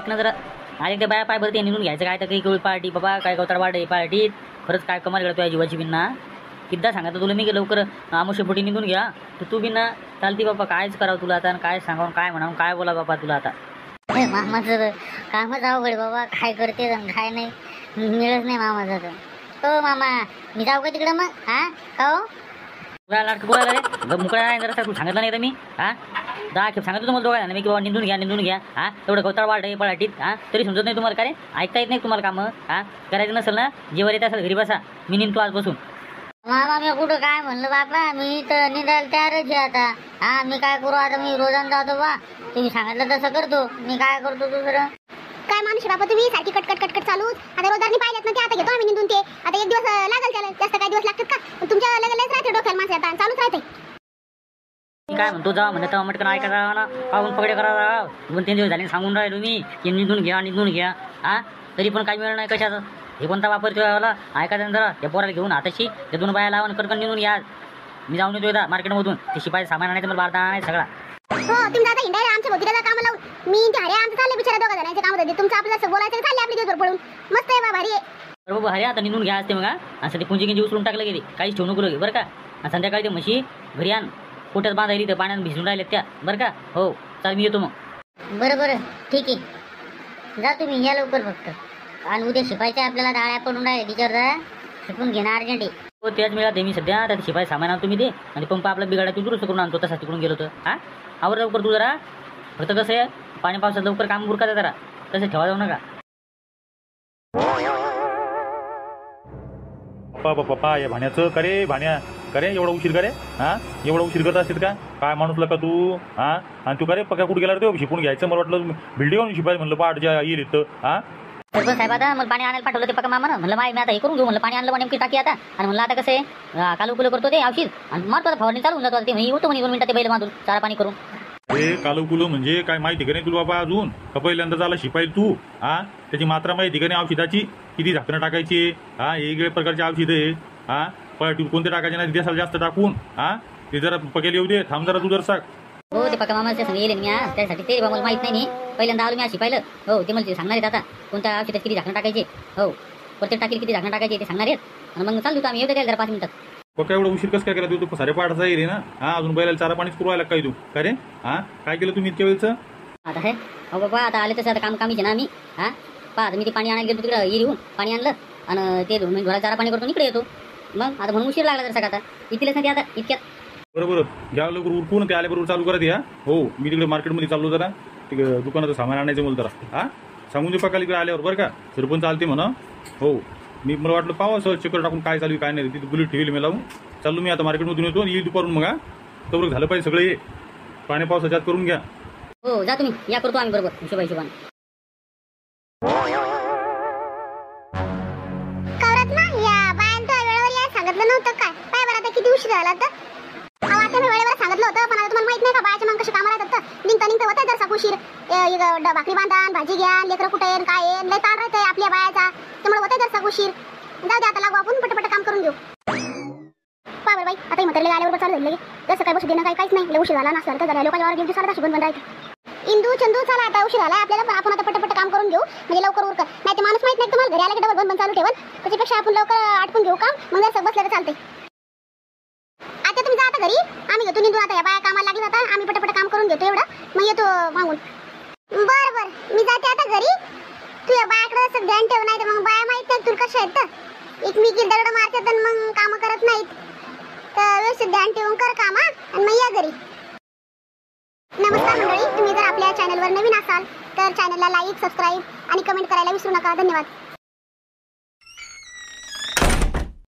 ऐक ना जरा. अरे ते बाया पाय भरते निघून घ्यायचं काय तर काही कोळी पार्टी बाबा काय गवताळवाड पार्टीत खरंच काय कमाल करतो या जीवाची बिन्ना. किद्दा सांगा तुला मी लवकर आमुष्यपोटी निघून घ्या तर तू बिना चालती बाबा. कायच करावं तुला आता काय सांगावं काय म्हणावं काय बोला बाबा तुला आता. मामाचं कामच अवघड बाबा. काय करते काय नाही मिळत नाही मामाचं तर. हो मामा मी जाऊ का तिकडं मग. हा का हो लाडकं बोलायला रे मुकळा नाही जरा तू सांगितलं नाही तर मी. हा 10 खेप सांगितलं तुम्हाला दोघांना मी की बाबा निंदून घ्या. हा तेवढं गवताळ वाढ आहे पळाटीत. हा तरी समजत नाही तुम्हाला का रे. ऐकता येत नाही तुम्हाला कामं. हा करायचं नसेल ना जेव्हा येत असेल घरी बसा. मी निंदतो आजपासून. मामा मी कुठं काय म्हणलं बाबा. मी तर निघायला तयारच आहे आता. हा मी काय करू आता. मी रोजानं जातो बा. तुम्ही सांगितलं तसं करतो. मी काय करतो दुसरं काय माणूस बाबा तुम्ही सारखी कटकट चालूच. आता रोजदारनी पाहिल्यात ना ते आता घेतो आम्ही निंदून ते. आता एक दिवस लागल त्याला जास्त काही दिवस लागतात का. पण तुमच्या लगेच राहते डोक्याला माणसं आता चालूच राहते. मी काय म्हणतो जा म्हणत मटकन ऐकायला ना पाहून पकडे करा. 2-3 दिवस झाले सांगून राहिलो मी की निंदून घ्या. हा तरी पण काही मिळणार नाही कशाचं. हे कोणता वापरतो याला ऐकायचं जरा. त्या पोराला घेऊन हाताशी त्या 2 बाया लावून कडकन निघून या. मी जाऊन येतो एकदा मार्केटमधून ते शिपाई सामान आणायचं मला बारदा आणायचं सगळा. हो तुम्ही आता हिंडायला आमच्या भोवतीला कामं लावून मी ते हरे आमचं चालले बिचारा दोघं जणांचे काम होते. तुमचं आपलं बोलायचं चालले आपले दिवसभर पळून. मस्त आहे बाबा भारी आहे. बरोबर हरे आता निघून घ्या असते मग. असं ते पुंजी उचलून टाकलं गेली काहीच ठेवू नको लगे बरं का. आणि संध्याकाळी ते म्हशी घरी आण पोट्यात बांधायली तर पाण्यात भिजून राहिल्यात त्या बरं का. हो चाल मी येतो मग. बरं ठीक आहे जा तुम्ही या लवकर फक्त. आणि उद्या शिपायच्या आपल्याला डाळ्या पडून राहिले तिच्यावर जा शिकून घेणार अर्जंट आहे. हो त्याच मिळाले मी सध्या त्या शिपाई सामान आणतो मी ते आणि पंप आपला बिघाडा तू दुरुस्त करून आणतो तसा तिकडून गेलो तर. हा आवर लवकर तू जरा. फक्त कसं आहे पाणी पावसात लवकर काम उरका जरा तसं ठेवा जाऊ नका. पप्पा या भाण्याचं करे भाण्या करे एवढा उशीर करे. हा एवढा उशीर करत असतील का काय माणूसला का तू. हा आणि तू करे पक्का कुठे गेला तो शिकून घ्यायचं. मला वाटलं बिल्डिंग शिपाई म्हणलं पाठच्या येईल इथं. हा सरपंच साहेब आता मला पाणी आणायला पाठवलं ते पक्का मामा म्हणलं मी आता हे करून घेऊ म्हणलं. पाणी आणलं नेमकी टाकी आता. आणि म्हणलं आता कसं आहे कालुकुलं करतो ते औषध आणि मारतो आता फवारणी चालून जातो. ते मी होतो म्हणे 2 मिनिटात ते बैल बांधून चारा पाणी करून. हे कालुकुलं म्हणजे काय माहिती का नाही तुला बाबा अजून का पहिल्यांदा झाला शिपाई तू. हा त्याची मात्रा माहिती का नाही औषधाची किती झाकणं टाकायची. हा वेगवेगळ्या प्रकारचे औषध आहे. हा पळटी कोणते टाकायचे नाही देसाला जास्त टाकून. हा ते जरा पकेल येऊ दे थांब जरा तू जर साक. हो ते पक्का मामाच्या संग येईल मी आज त्यासाठी ते मला माहित नाही पहिल्यांदा आलो मी अशी पाहिलं. हो ते मला सांगणार आहेत आता कोणत्या औषधात किती झाकणं टाकायचे. हो प्रत्येक टाकीला किती झाकणं टाकायचे ते सांगणार आहेत. आणि मग चालू आम्ही येऊ द्या जरा 5 मिनिटात. पक्का एवढा उशीर कसं काय केला तू सारे पाठचा येईल ना. हा अजून बैलाला चारा पाणीच करू राहिला काय तू काय रे. हा काय केलं तुम्ही इतक्या वेळचं. आता हे हो बाबा आता आले तसं आता कामीचे ना आम्ही. हा आता मी ते पाणी आणायला गेलो तिकडं येऊन पाणी आणलं आणि ते घराला चारा पाणी करतो इकडे येतो. मग आता म्हणून उशीर लागला जर सगळं आता इथलेच नाही आता इतक्यात. बरोबर घ्या लवकर उरकून ते आल्याबरोबर चालू करत या. हो मी तिकडे मार्केटमध्ये चाललो जरा तिकडे दुकानाचं सामान आणायचं मला जरा. हा सांगून दे पक्का इकडे आल्यावर बरं का. सरपंच चालते म्हणा. हो मी मला वाटलं पाहा सर चक्कर टाकून काय चालू काय नाही तिथे बुलेट ठेवली मी लावून चाललो मी आता मार्केटमधून येतो येईल दुपारून मग. हा तेवढं झालं पाहिजे सगळं हे पाणी पावसाच्यात करून घ्या. हो जा तुम्ही या करतो आम्ही बरोबर हिशोबाने. सांगितलं नव्हतं काय काय बरं आता किती उशीर झाला तर. आता मी वेळेवर सांगितलं होतं पण आता तुम्हाला माहित नाही का बायाच्या मग कशी कामं राहतात. निघता होतं जर उशीर भाकरी बांधा भाजी घ्या लेकरं कुठे येईन काय येईन लय ताण राहतंय आपल्या बायाचा त्यामुळे होतं जर उशीर. जाऊ दे आता लागू आपण पटपट काम करून घेऊ. पा बरं बाई आता ही म्हातारीला आल्यावर चालू झालं जसं काय बसू देणं काहीच नाही. उशीर झाला नसला तर जरा लोकांच्या वर गेली सारा शिकून बंद राहते. इंदू चंदू चला आता उशीर झाला आपल्याला पण आपण आता पटपट काम करून घेऊ म्हणजे लवकर उरकत नाही. ते माणूस माहित नाही तुम्हाला घरी आला की डबल बंद चालू ठेवल त्याच्यापेक्षा आपण लवकर आटपून घेऊ काम मग जर बसलं तर चालते. आता तुम्ही जा आता घरी आम्ही घेतो निंदून. आता या बाया कामाला लागली आता आम्ही पटपट काम करून घेतो एवढं मग येतो मागून. बरं मी जाते आता घरी. तू या बायाकडे असं ध्यान ठेव नाही तर मग बाया माहित नाही तुला कशा आहेत तर एकमेकी दगड मारतात आणि मग कामं करत नाहीत. तर व्यवस्थित ध्यान ठेवून कर काम आणि मग या घरी. नमस्कार मंडळी तुम्ही जर आपल्या चॅनलवर नवीन असाल तर चॅनलला लाईक सबस्क्राईब आणि कमेंट करायला विसरू नका. धन्यवाद.